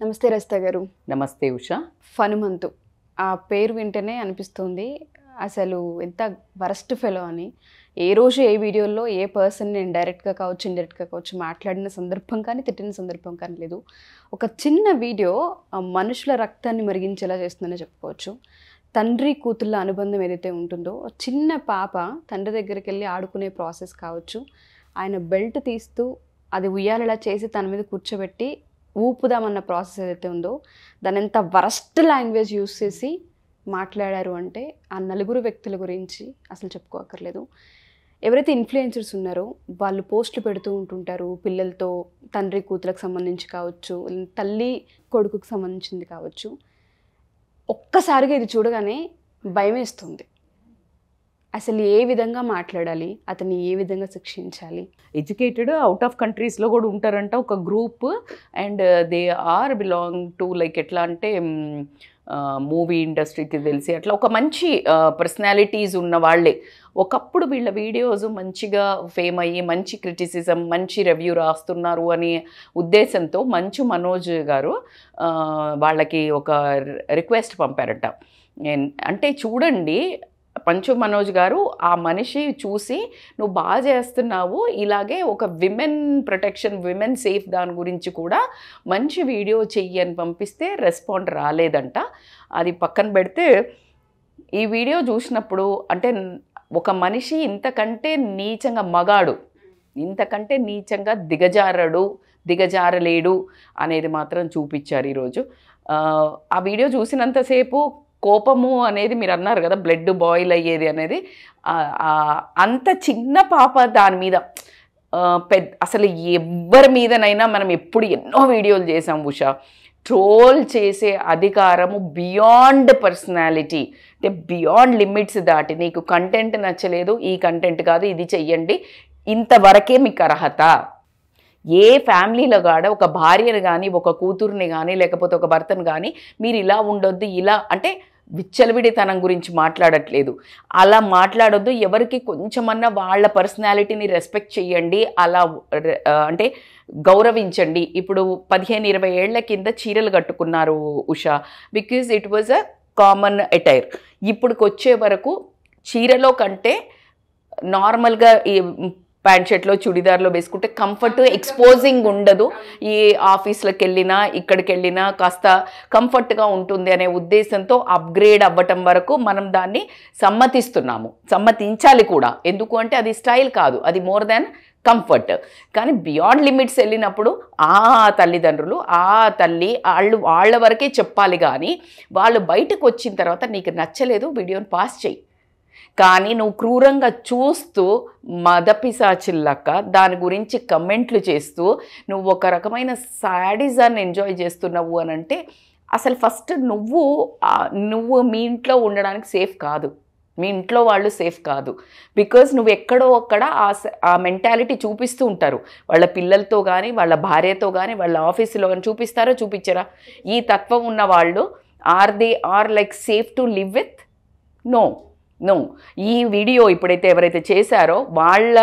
నమస్తే రజిత గారు. నమస్తే ఉషా. హనుమంతు ఆ పేరు వింటేనే అనిపిస్తుంది అసలు ఎంత వరస్ట్ ఫెలో అని. ఏ రోజు ఏ వీడియోలో ఏ పర్సన్ నేను డైరెక్ట్గా కావచ్చు ఇండైరెక్ట్గా కావచ్చు మాట్లాడిన సందర్భం కానీ తిట్టిన సందర్భం కానీ లేదు. ఒక చిన్న వీడియో మనుషుల రక్తాన్ని మరిగించేలా చేస్తుందనే చెప్పుకోవచ్చు. తండ్రి కూతుళ్ళ అనుబంధం ఏదైతే ఉంటుందో చిన్న పాప తండ్రి దగ్గరికి వెళ్ళి ఆడుకునే ప్రాసెస్ కావచ్చు, ఆయన బెల్ట్ తీస్తూ అది ఉయ్యాలలా చేసి తన మీద కూర్చోబెట్టి ఊపుదామన్న ప్రాసెస్ ఏదైతే ఉందో దాని ఎంత వరస్ట్ లాంగ్వేజ్ యూస్ చేసి మాట్లాడారు అంటే ఆ నలుగురు వ్యక్తుల గురించి అసలు చెప్పుకోక్కర్లేదు. ఎవరైతే ఇన్ఫ్లుయెన్సర్స్ ఉన్నారో వాళ్ళు పోస్టులు పెడుతూ ఉంటుంటారు పిల్లలతో, తండ్రి కూతురికి సంబంధించి కావచ్చు, తల్లి కొడుకుకి సంబంధించింది కావచ్చు. ఒక్కసారిగా ఇది చూడగానే భయమేస్తుంది. అసలు ఏ విధంగా మాట్లాడాలి, అతన్ని ఏ విధంగా శిక్షించాలి? ఎడ్యుకేటెడ్ అవుట్ ఆఫ్ కంట్రీస్లో కూడా ఉంటారంట ఒక group, and they are belong to like ఎట్లా అంటే మూవీ ఇండస్ట్రీకి తెలిసి అట్లా ఒక మంచి పర్సనాలిటీస్ ఉన్న వాళ్ళే. ఒకప్పుడు వీళ్ళ వీడియోస్ మంచిగా ఫేమ్ అయ్యి మంచి క్రిటిసిజం మంచి రివ్యూ రాస్తున్నారు అనే ఉద్దేశంతో మంచు మనోజ్ గారు వాళ్ళకి ఒక రిక్వెస్ట్ పంపారట. అంటే చూడండి, పంచు మనోజ్ గారు ఆ మనిషి చూసి నువ్వు బాగా చేస్తున్నావు, ఇలాగే ఒక విమెన్ ప్రొటెక్షన్ విమెన్ సేఫ్ దాని గురించి కూడా మంచి వీడియో చెయ్యి అని పంపిస్తే రెస్పాండ్ రాలేదంట. అది పక్కన పెడితే ఈ వీడియో చూసినప్పుడు అంటే ఒక మనిషి ఇంతకంటే నీచంగా మగాడు ఇంతకంటే నీచంగా దిగజారలేడు అనేది మాత్రం చూపించారు ఈరోజు. ఆ వీడియో చూసినంతసేపు కోపము అనేది మీరు అన్నారు కదా, బ్లడ్ బాయిల్ అయ్యేది అనేది. అంత చిన్న పాప దాని మీద అసలు ఎవరి మీదనైనా మనం ఎప్పుడు ఎన్నో వీడియోలు చేసాం ఉషా. ట్రోల్ చేసే అధికారము బియాండ్ పర్సనాలిటీ, అంటే బియాండ్ లిమిట్స్ దాటి నీకు కంటెంట్ నచ్చలేదు, ఈ కంటెంట్ కాదు ఇది చెయ్యండి, ఇంతవరకే మీకు అర్హత. ఏ ఫ్యామిలీలో కాడ ఒక భార్యను కానీ ఒక కూతుర్ని కానీ లేకపోతే ఒక భర్తను కానీ మీరు ఇలా ఉండొద్దు, ఇలా అంటే విచ్చలవిడితనం గురించి మాట్లాడట్లేదు, అలా మాట్లాడొద్దు. ఎవరికి కొంచెమన్నా వాళ్ళ పర్సనాలిటీని రెస్పెక్ట్ చేయండి, అలా అంటే గౌరవించండి. ఇప్పుడు 15-20 ఏళ్ల కింద చీరలు కట్టుకున్నారు Usha, because it was a common attire. ఇప్పుడుకి వచ్చే వరకు చీరలో కంటే నార్మల్గా ఈ ప్యాంట్ షర్ట్లో చుడిదార్లో వేసుకుంటే కంఫర్ట్ ఎక్స్పోజింగ్ ఉండదు. ఈ ఆఫీస్లకు వెళ్ళినా ఇక్కడికి వెళ్ళినా కాస్త కంఫర్ట్గా ఉంటుంది అనే ఉద్దేశంతో అప్గ్రేడ్ అవ్వటం వరకు మనం దాన్ని సమ్మతించాలి కూడా. ఎందుకు అంటే అది స్టైల్ కాదు, అది మోర్ దాన్ కంఫర్ట్. కానీ బియాండ్ లిమిట్స్ వెళ్ళినప్పుడు ఆ తల్లిదండ్రులు ఆ తల్లి వాళ్ళ వరకే చెప్పాలి. కానీ వాళ్ళు బయటకు వచ్చిన తర్వాత నీకు నచ్చలేదు వీడియోని పాస్ చేయి, కానీ నువ్వు క్రూరంగా చూస్తూ మదపిసాచిల్లక్క దాని గురించి కమెంట్లు చేస్తూ నువ్వు ఒక రకమైన సాడిజాన్ని ఎంజాయ్ చేస్తున్నావు అని అంటే అసలు ఫస్ట్ నువ్వు మీ ఇంట్లో ఉండడానికి సేఫ్ కాదు, మీ ఇంట్లో వాళ్ళు సేఫ్ కాదు. బికాజ్ నువ్వు ఎక్కడో అక్కడ ఆ మెంటాలిటీ చూపిస్తూ ఉంటారు. వాళ్ళ పిల్లలతో కానీ వాళ్ళ భార్యతో కానీ వాళ్ళ ఆఫీసులో కానీ చూపించారా? ఈ తత్వం ఉన్న వాళ్ళు are like safe to live with? No. ఈ వీడియో ఇప్పుడైతే ఎవరైతే చేశారో వాళ్ళ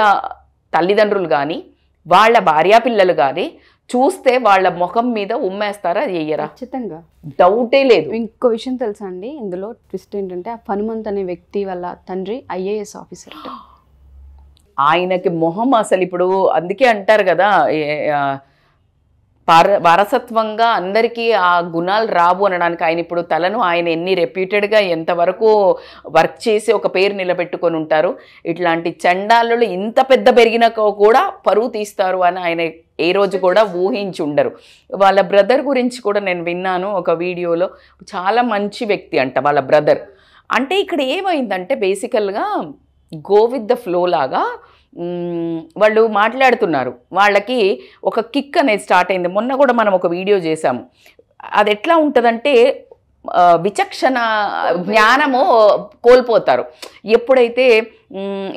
తల్లిదండ్రులు కానీ వాళ్ళ భార్యాపిల్లలు కానీ చూస్తే వాళ్ళ ముఖం మీద ఉమ్మేస్తారా? అది చెయ్యరా? ఖచ్చితంగా, డౌటే లేదు. ఇంకో విషయం తెలుసా అండి, ఇందులో ట్విస్ట్ ఏంటంటే ఆ హనుమంత్ అనే వ్యక్తి వాళ్ళ తండ్రి IAS ఆఫీసర్. ఆయనకి మొహం అసలు ఇప్పుడు అందుకే అంటారు కదా, వారసత్వంగా అందరికీ ఆ గుణాలు రావు అనడానికి ఆయన ఇప్పుడు ఆయన ఎన్ని రెప్యూటెడ్గా ఎంతవరకు వర్క్ చేసి ఒక పేరు నిలబెట్టుకొని ఉంటారు. ఇట్లాంటి చండాలు ఇంత పెద్ద పెరిగినా కూడా పరువు తీస్తారు అని ఆయన ఏ రోజు కూడా ఊహించి ఉండరు. వాళ్ళ బ్రదర్ గురించి కూడా నేను విన్నాను ఒక వీడియోలో, చాలా మంచి వ్యక్తి అంట వాళ్ళ బ్రదర్. అంటే ఇక్కడ ఏమైందంటే బేసికల్గా గో విత్ ద ఫ్లో లాగా వాళ్ళు మాట్లాడుతున్నారు. వాళ్ళకి ఒక కిక్ అనేది స్టార్ట్ అయింది. మొన్న కూడా మనం ఒక వీడియో చేసాము. అది ఎట్లా ఉంటుందంటే విచక్షణ జ్ఞానము కోల్పోతారు. ఎప్పుడైతే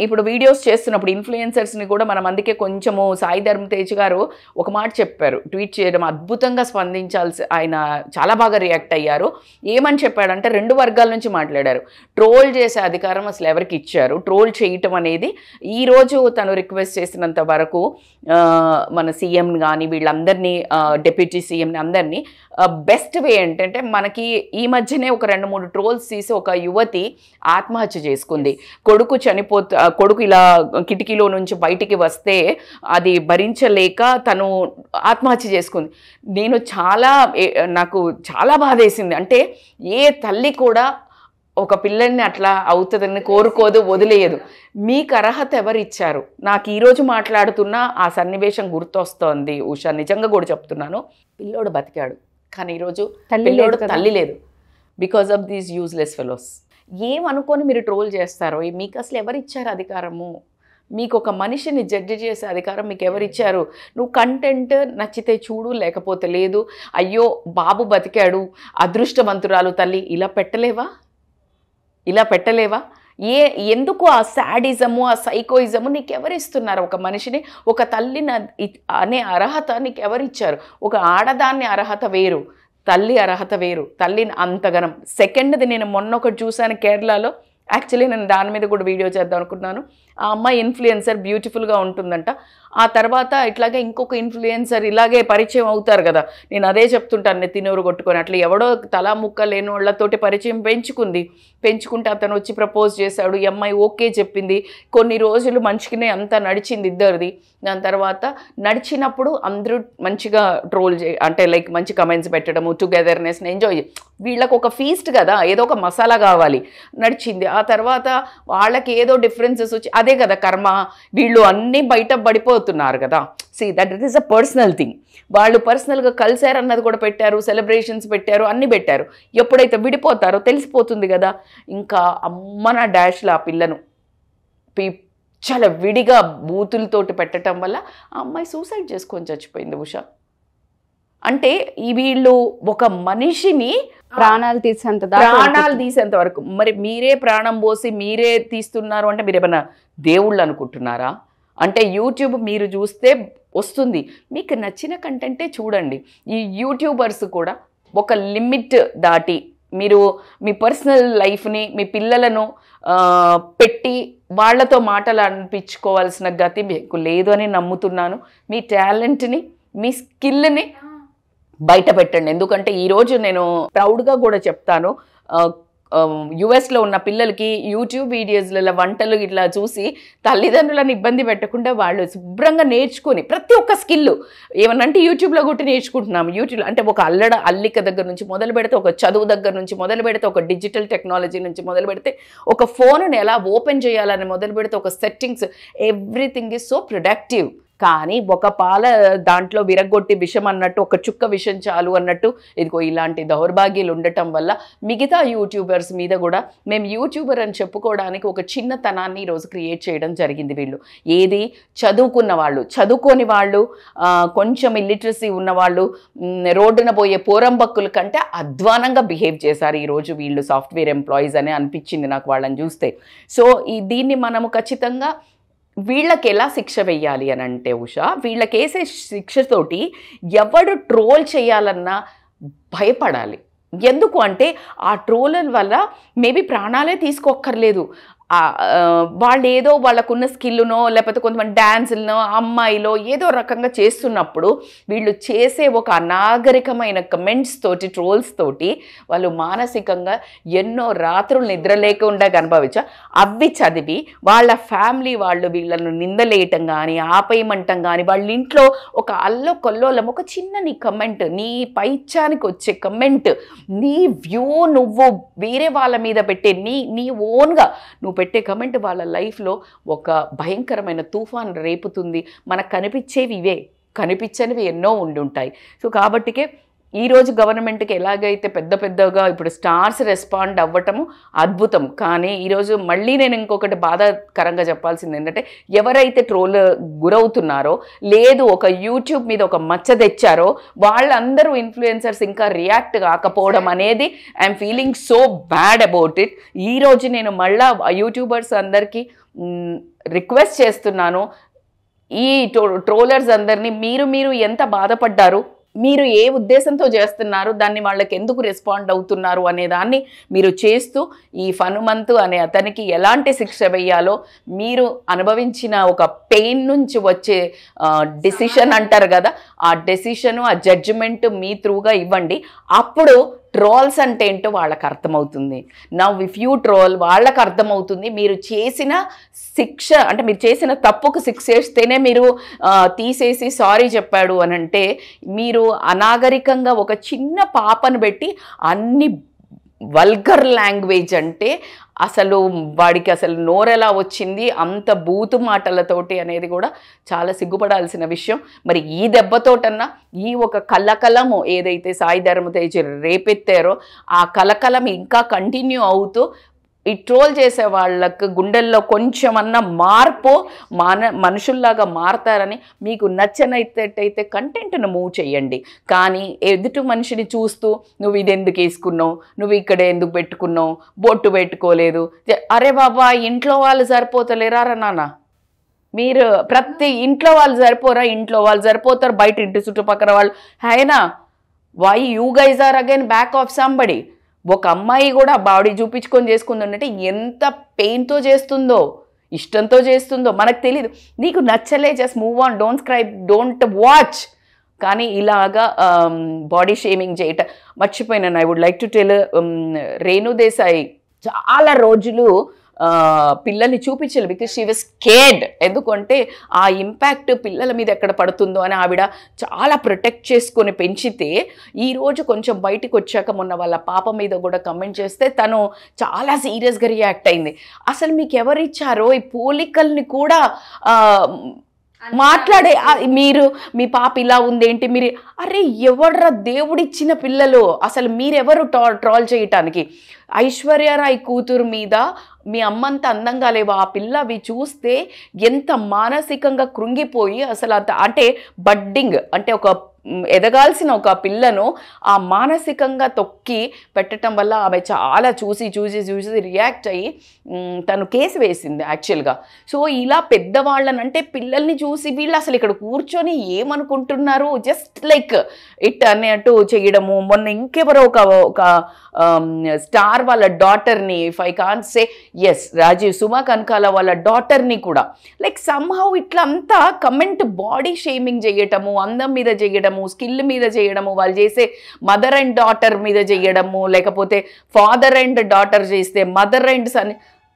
ఇప్పుడు వీడియోస్ చేస్తున్నప్పుడు ఇన్ఫ్లుయెన్సర్స్ని కూడా మనం అందుకే కొంచెము సాయి ధర్మ తేజ్ గారు ఒక మాట చెప్పారు, ట్వీట్ చేయడం అద్భుతంగా స్పందించాల్సి, ఆయన చాలా బాగా రియాక్ట్ అయ్యారు. ఏమని చెప్పాడంటే 2 వర్గాల నుంచి మాట్లాడారు. ట్రోల్ చేసే అధికారం అసలు ఎవరికి ఇచ్చారు, ట్రోల్ చేయటం అనేది ఈరోజు తను రిక్వెస్ట్ చేసినంత వరకు మన సీఎం కానీ వీళ్ళందరినీ డిప్యూటీ సీఎంని అందరినీ బెస్ట్ వే ఏంటంటే, మనకి ఈ మధ్యనే ఒక 2-3 ట్రోల్స్ తీసి ఒక యువతి ఆత్మహత్య చేసుకుంది. కొడుకు ఇలా కిటికీలో నుంచి బయటికి వస్తే అది భరించలేక తను ఆత్మహత్య చేసుకుంది. నాకు చాలా బాధేసింది. అంటే ఏ తల్లి కూడా ఒక పిల్లల్ని అట్లా అవుతుందని కోరుకోదు, వదిలేయదు. మీకు అర్హత ఎవరిచ్చారు? నాకు ఈరోజు మాట్లాడుతున్నా ఆ సన్నివేశం గుర్తొస్తోంది ఉషా, నిజంగా కూడా చెప్తున్నాను. పిల్లోడు బతికాడు, కానీ ఈరోజు పిల్లోడు తల్లి లేదు. Because of these useless fellows. ఏమనుకొని మీరు ట్రోల్ చేస్తారో, మీకు అసలు ఎవరిచ్చారు అధికారము? మీకు ఒక మనిషిని జడ్జి చేసే అధికారం మీకు ఎవరిచ్చారు? నువ్వు కంటెంట్ నచ్చితే చూడు, లేకపోతే లేదు. అయ్యో బాబు బతికాడు, అదృష్టవంతురాలు తల్లి, ఇలా పెట్టలేవా? ఎందుకు ఆ శాడిజము, ఆ సైకోయిజము నీకు ఎవరిస్తున్నారు? ఒక మనిషిని, ఒక తల్లిని అనే అర్హత నీకు ఎవరిచ్చారు? ఒక ఆడదాన్ని అర్హత వేరు, తల్లి అర్హత వేరు. తల్లిని అంతగనం. సెకండ్ది నేను మొన్న ఒకటి చూశాను కేరళలో. యాక్చువల్లీ నేను దాని మీద కూడా వీడియో చేద్దాం అనుకున్నాను. ఆ అమ్మాయి ఇన్ఫ్లుయెన్సర్, బ్యూటిఫుల్గా ఉంటుందంట. ఆ తర్వాత ఇట్లాగే ఇంకొక ఇన్ఫ్లుయెన్సర్ ఇలాగే పరిచయం అవుతారు కదా. నేను అదే చెప్తుంటాను, నెత్తినూరు కొట్టుకొని. అట్లా ఎవడో తలా ముక్క లేని వాళ్ళతోటి పరిచయం పెంచుకుంటే అతను వచ్చి ప్రపోజ్ చేశాడు. ఈ అమ్మాయి ఓకే చెప్పింది. కొన్ని రోజులు మంచిగానే అంతా నడిచింది ఇద్దరిది. దాని తర్వాత నడిచినప్పుడు అందరూ మంచిగా ట్రోల్ అంటే లైక్ మంచి కమెంట్స్ పెట్టడము, టుగెదర్నెస్ని ఎంజాయ్. వీళ్ళకు ఒక ఫీస్ట్ కదా, ఏదో ఒక మసాలా కావాలి, నడిచింది. ఆ తర్వాత వాళ్ళకి ఏదో డిఫరెన్సెస్ వచ్చి, అదే కదా కర్మ. వీళ్ళు అన్నీ బయట పడిపోతున్నారు కదా. That it is a personal thing. వాళ్ళు పర్సనల్గా కలిశారన్నది కూడా పెట్టారు, సెలబ్రేషన్స్ పెట్టారు, అన్నీ పెట్టారు. ఎప్పుడైతే విడిపోతారో తెలిసిపోతుంది కదా. ఇంకా అమ్మన డాష్లో ఆ పిల్లను చాలా విడిగా బూతులతోటి పెట్టడం వల్ల ఆ అమ్మాయి సూసైడ్ చేసుకొని చచ్చిపోయింది ఉషా. అంటే వీళ్ళు ఒక మనిషిని ప్రాణాలు తీసేంత వరకు. మరి మీరే ప్రాణం పోసి మీరే తీస్తున్నారు అంటే మీరు ఏమైనా దేవుళ్ళు అనుకుంటున్నారా? అంటే యూట్యూబ్ మీరు చూస్తే వస్తుంది, మీకు నచ్చిన కంటెంటే చూడండి. ఈ యూట్యూబర్స్ కూడా ఒక లిమిట్ దాటి మీరు మీ పర్సనల్ లైఫ్ని, మీ పిల్లలను పెట్టి వాళ్లతో మాటలు అనిపించుకోవాల్సిన గతి మీకు లేదు అని నమ్ముతున్నాను. మీ టాలెంట్ని, మీ స్కిల్ని బయట పెట్టండి. ఎందుకంటే ఈరోజు నేను ప్రౌడ్గా కూడా చెప్తాను, యుఎస్లో ఉన్న పిల్లలకి యూట్యూబ్ వీడియోస్లలో వంటలు ఇట్లా చూసి తల్లిదండ్రులను ఇబ్బంది పెట్టకుండా వాళ్ళు శుభ్రంగా నేర్చుకొని ప్రతి ఒక్క స్కిల్ ఏమనంటే యూట్యూబ్లో కొట్టి నేర్చుకుంటున్నాము. యూట్యూబ్ అంటే ఒక అల్లిక దగ్గర నుంచి మొదలు పెడితే, ఒక చదువు దగ్గర నుంచి మొదలు పెడితే, ఒక డిజిటల్ టెక్నాలజీ నుంచి మొదలు పెడితే, ఒక ఫోన్ని ఎలా ఓపెన్ చేయాలని మొదలు పెడితే, ఒక settings, everything is so productive. కానీ ఒక పాల దాంట్లో విరగొట్టి విషం అన్నట్టు, ఒక చుక్క విషం చాలు అన్నట్టు ఇదిగో ఇలాంటి దౌర్భాగ్యాలు ఉండటం వల్ల మిగతా యూట్యూబర్స్ మీద కూడా మేము యూట్యూబర్ అని చెప్పుకోవడానికి ఒక చిన్నతనాన్ని ఈరోజు క్రియేట్ చేయడం జరిగింది. వీళ్ళు ఏది చదువుకున్న వాళ్ళు, చదువుకోని వాళ్ళు, కొంచెం ఇల్లిటరసీ ఉన్నవాళ్ళు, రోడ్డున పోయే పోరంబక్కుల కంటే అధ్వానంగా బిహేవ్ చేశారు ఈరోజు వీళ్ళు సాఫ్ట్వేర్ ఎంప్లాయీస్ అని అనిపించింది నాకు వాళ్ళని చూస్తే. సో దీన్ని మనము ఖచ్చితంగా వీళ్ళకి ఎలా శిక్ష వెయ్యాలి అని అంటే ఉషా, వీళ్ళకేసే శిక్షతోటి ఎవడు ట్రోల్ చేయాలన్నా భయపడాలి. ఎందుకు అంటే ఆ ట్రోలర్ వల్ల మేబీ ప్రాణాలే తీసుకోక్కర్లేదు. వాళ్ళు ఏదో వాళ్ళకున్న స్కిల్నో లేకపోతే కొంతమంది డ్యాన్సులనో అమ్మాయిలో ఏదో రకంగా చేస్తున్నప్పుడు వీళ్ళు చేసే ఒక అనాగరికమైన కమెంట్స్ తోటి, ట్రోల్స్ తోటి వాళ్ళు మానసికంగా ఎన్నో రాత్రులు నిద్ర లేకుండా అనుభవించారు. అవి చదివి వాళ్ళ ఫ్యామిలీ వాళ్ళు వీళ్ళను నిందలేయటం కానీ, ఆపేయమంటం కానీ, వాళ్ళ ఇంట్లో ఒక అల్లో కొల్లోలం ఒక చిన్న నీ కమెంట్, నీ పైచ్యానికి వచ్చే కమెంట్, నీ వ్యూ నువ్వు వేరే వాళ్ళ మీద పెట్టే నీ ఓన్గా నువ్వు పెట్టే కమెంట్ వాళ్ళ లైఫ్లో ఒక భయంకరమైన తుఫాన్ రేపుతుంది. మనకు కనిపించేవి ఇవే, కనిపించనివి ఎన్నో ఉండుంటాయి. సో కాబట్టికే ఈరోజు గవర్నమెంట్కి ఎలాగైతే పెద్దగా ఇప్పుడు స్టార్స్ రెస్పాండ్ అవ్వటము అద్భుతం. కానీ ఈరోజు మళ్ళీ నేను ఇంకొకటి బాధాకరంగా చెప్పాల్సింది ఏంటంటే, ఎవరైతే ట్రోల్ గురవుతున్నారో, లేదు ఒక యూట్యూబ్ మీద ఒక మచ్చ తెచ్చారో వాళ్ళందరూ ఇన్ఫ్లుయెన్సర్స్ ఇంకా రియాక్ట్ కాకపోవడం అనేది I'm feeling so bad about it. ఈరోజు నేను మళ్ళా యూట్యూబర్స్ అందరికీ రిక్వెస్ట్ చేస్తున్నాను, ఈ ట్రోలర్స్ అందరినీ మీరు ఎంత బాధపడ్డారు, మీరు ఏ ఉద్దేశంతో చేస్తున్నారు, దాన్ని వాళ్ళకి ఎందుకు రెస్పాండ్ అవుతున్నారు అనే దాన్ని మీరు చేస్తూ ఈ హనుమంతు అనే అతనికి ఎలాంటి శిక్ష వేయాలో, మీరు అనుభవించిన ఒక పెయిన్ నుంచి వచ్చే డెసిషన్ అంటారు కదా, ఆ డెసిషను ఆ జడ్జిమెంట్ మీ త్రూగా ఇవ్వండి. అప్పుడు ట్రోల్స్ అంటే ఏంటో వాళ్ళకి అర్థమవుతుంది. నవ్ ఇఫ్ యూ ట్రోల్ వాళ్ళకి అర్థమవుతుంది. మీరు చేసిన శిక్ష అంటే మీరు చేసిన తప్పుకు శిక్ష చేస్తేనే మీరు తీసేసి సారీ చెప్పాడు అని అంటే, మీరు అనాగరికంగా ఒక చిన్న పాపను పెట్టి అన్ని వల్గర్ లాంగ్వేజ్ అంటే అసలు వాడికి అసలు నోరెలా వచ్చింది అంత బూతు మాటలతోటి అనేది కూడా చాలా సిగ్గుపడాల్సిన విషయం. మరి ఈ దెబ్బతోటన్నా ఈ ఒక కలకలము ఏదైతే సాయి ధరమ్ తేజ్ రేపెత్తారో ఆ కలకలం ఇంకా కంటిన్యూ అవుతూ ఈ ట్రోల్ చేసే వాళ్ళకు గుండెల్లో కొంచెమన్నా మార్పు మనుషుల్లాగా మారతారని, మీకు నచ్చనైతే కంటెంట్ను మూవ్ చేయండి. కానీ ఎదుటి మనిషిని చూస్తూ నువ్వు ఇది ఎందుకు వేసుకున్నావు, నువ్వు ఇక్కడ ఎందుకు పెట్టుకున్నావు, బొట్టు పెట్టుకోలేదు, అరే బాబా ఇంట్లో వాళ్ళు సరిపోతలేరా నాన్న, మీరు ప్రతి ఇంట్లో వాళ్ళు సరిపోరా, ఇంట్లో వాళ్ళు సరిపోతారు, బయట ఇంటి చుట్టుపక్కల వాళ్ళు, అయినా why you guys are again back of somebody. ఒక అమ్మాయి కూడా బాడీ చూపించుకొని చేసుకుందంటే ఎంత పెయిన్తో చేస్తుందో, ఇష్టంతో చేస్తుందో మనకు తెలీదు. నీకు నచ్చలే, just move on, don't watch. కానీ ఇలాగా బాడీ షేమింగ్ చేయటం మర్చిపోయినాను. I would like to tell, Renu Desai చాలా రోజులు పిల్లల్ని చూపించాలి, బికాజ్ షీ వాజ్ స్కేర్డ్. ఎందుకంటే ఆ ఇంపాక్ట్ పిల్లల మీద ఎక్కడ పడుతుందో అని ఆవిడ చాలా ప్రొటెక్ట్ చేసుకొని పెంచితే, ఈరోజు కొంచెం బయటకు వచ్చాక మొన్న వాళ్ళ పాప మీద కూడా కమెంట్ చేస్తే తను చాలా సీరియస్గా రియాక్ట్ అయింది. అసలు మీకు ఎవరిచ్చారో ఈ పోలికల్ని కూడా మాట్లాడే, మీరు మీ పాప ఇలా ఉందేంటి, మీరు అరే ఎవడ్రా దేవుడిచ్చిన పిల్లలు, అసలు మీరెవరు ట్రోల్ చేయటానికి. ఐశ్వర్యరాయ్ కూతురు మీద మీ అమ్మంత అందంగా లేవా, ఆ పిల్ల అవి చూస్తే ఎంత మానసికంగా కృంగిపోయి అసలు అంటే బడ్డింగ్ అంటే ఒక ఎదగాల్సిన ఒక పిల్లను ఆ మానసికంగా తొక్కి పెట్టడం వల్ల ఆమె చాలా చూసి రియాక్ట్ అయ్యి తను కేసు వేసింది యాక్చువల్గా. సో ఇలా పెద్దవాళ్ళని అంటే పిల్లల్ని చూసి వీళ్ళు అసలు ఇక్కడ కూర్చొని ఏమనుకుంటున్నారు, జస్ట్ లైక్ ఇట్ అన్నట్టు చేయడము. మొన్న ఇంకెవరో ఒక స్టార్ వాళ్ళ డాటర్ని, if I can't say yes, Rajeev Suma Kanakala వాళ్ళ డాటర్ని కూడా లైక్ సమ్హౌ ఇట్లా అంతా కమెంట్ బాడీ షేమింగ్ చేయటము, అందం మీద చేయడము, స్కిల్ మీద చేయడము, వాళ్ళు చేసే మదర్ అండ్ డాటర్ మీద చేయడము, లేకపోతే ఫాదర్ అండ్ డాటర్ చేస్తే మదర్ అండ్ సన్.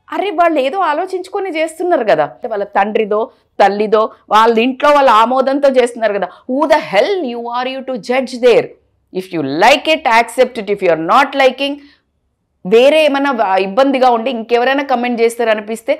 అరే వాళ్ళు ఏదో ఆలోచించుకొని చేస్తున్నారు కదా, వాళ్ళ తండ్రిదో తల్లిదో వాళ్ళ ఇంట్లో వాళ్ళ ఆమోదంతో చేస్తున్నారు కదా. Who the hell you are you to judge there? If you like it accept it, if you are not liking వేరే ఏమైనా ఇబ్బందిగా ఉండి ఇంకెవరైనా కమెంట్ చేస్తారనిపిస్తే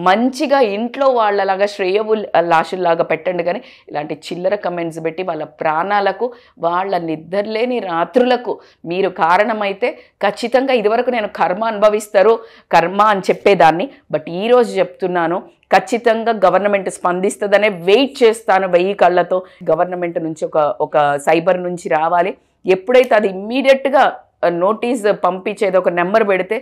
మంచిగా ఇంట్లో వాళ్ళలాగా శ్రేయవులాషుల్లాగా పెట్టండి. కానీ ఇలాంటి చిల్లర కమెంట్స్ పెట్టి వాళ్ళ ప్రాణాలకు, వాళ్ళ నిద్రలేని రాత్రులకు మీరు కారణమైతే ఖచ్చితంగా ఇదివరకు నేను కర్మ అనుభవిస్తారు కర్మ అని చెప్పేదాన్ని, బట్ ఈరోజు చెప్తున్నాను ఖచ్చితంగా గవర్నమెంట్ స్పందిస్తుందనే వెయిట్ చేస్తాను 1000 కళ్ళతో. గవర్నమెంట్ నుంచి ఒక సైబర్ నుంచి రావాలి. ఎప్పుడైతే అది ఇమ్మీడియట్గా నోటీస్ పంపించేది ఒక నెంబర్ పెడితే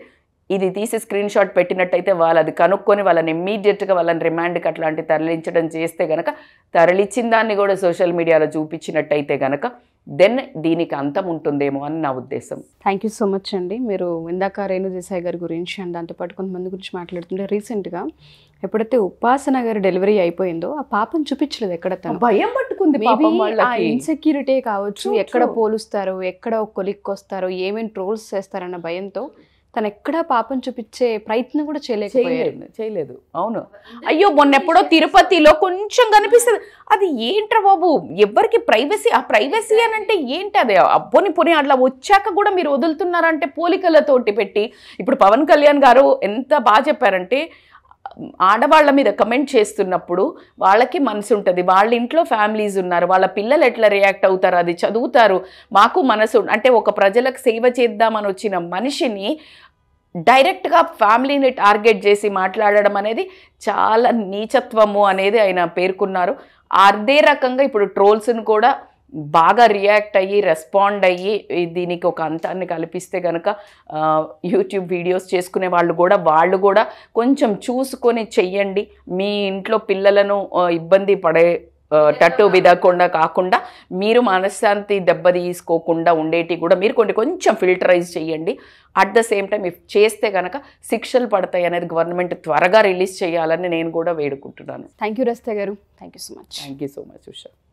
ఇది తీసి స్క్రీన్ షాట్ పెట్టినట్టయితే వాళ్ళు అది కనుక్కొని వాళ్ళని ఇమ్మీడియట్గా వాళ్ళని రిమాండ్కి అట్లాంటి తరలించడం చేస్తే కనుక, తరలించిన దాన్ని కూడా సోషల్ మీడియాలో చూపించినట్టయితే కనుక దెన్ దీనికి అంతం ఉంటుందేమో అని నా ఉద్దేశం. థ్యాంక్ యూ సో మచ్ అండి. మీరు ఇందాక రేణు దేశాయ్ గారి గురించి అండ్ దాంతోపాటు కొంతమంది గురించి మాట్లాడుతుంటే, రీసెంట్గా ఎప్పుడైతే ఉపాసన గారి డెలివరీ అయిపోయిందో ఆ పాపను చూపించలేదు ఎక్కడ, తను భయం పట్టుకుంది. ఇన్సెక్యూరిటీ కావచ్చు, ఎక్కడ పోలుస్తారు, ఎక్కడ కొలిక్కి వస్తారు, ఏమేమి ట్రోల్స్ చేస్తారన్న భయంతో తను ఎక్కడా పాపం చూపించే ప్రయత్నం కూడా చేయలేదు. అవును, అయ్యో మొన్నెప్పుడో తిరుపతిలో కొంచెం కనిపిస్తుంది. అది ఏంట్రా బాబు, ఎవరికి ప్రైవసీ, ఆ ప్రైవసీ అని అంటే ఏంటి? అదే పోనీ అట్లా వచ్చాక కూడా మీరు వదులుతున్నారంటే పోలికలతోటి పెట్టి. ఇప్పుడు పవన్ కళ్యాణ్ గారు ఎంత బాగా చెప్పారంటే, ఆడవాళ్ళ మీద కమెంట్ చేస్తున్నప్పుడు వాళ్ళకి మనసు ఉంటుంది, వాళ్ళ ఇంట్లో ఫ్యామిలీస్ ఉన్నారు, వాళ్ళ పిల్లలు ఎట్లా రియాక్ట్ అవుతారు, అది చదువుతారు. మాకు మనసు అంటే ఒక ప్రజలకు సేవ చేద్దామని వచ్చిన మనిషిని డైరెక్ట్గా ఫ్యామిలీని టార్గెట్ చేసి మాట్లాడడం అనేది చాలా నీచత్వము అనేది ఆయన పేర్కొన్నారు. అదే రకంగా ఇప్పుడు ట్రోల్స్ని కూడా బాగా రియాక్ట్ అయ్యి రెస్పాండ్ అయ్యి దీనికి ఒక అంతాన్ని కల్పిస్తే కనుక యూట్యూబ్ వీడియోస్ చేసుకునే వాళ్ళు కూడా కొంచెం చూసుకొని చెయ్యండి. మీ ఇంట్లో పిల్లలను ఇబ్బంది పడే టట్టు విదకుండా కాకుండా మీరు మనశ్శాంతి దెబ్బ తీసుకోకుండా ఉండేటి కూడా మీరు కొంచెం ఫిల్టరైజ్ చేయండి. At the same time if చేస్తే కనుక శిక్షలు పడతాయి అనేది గవర్నమెంట్ త్వరగా రిలీజ్ చేయాలని నేను కూడా వేడుకుంటున్నాను. థ్యాంక్ యూ రజిత గారు. Thank you so much. Thank you so much Usha.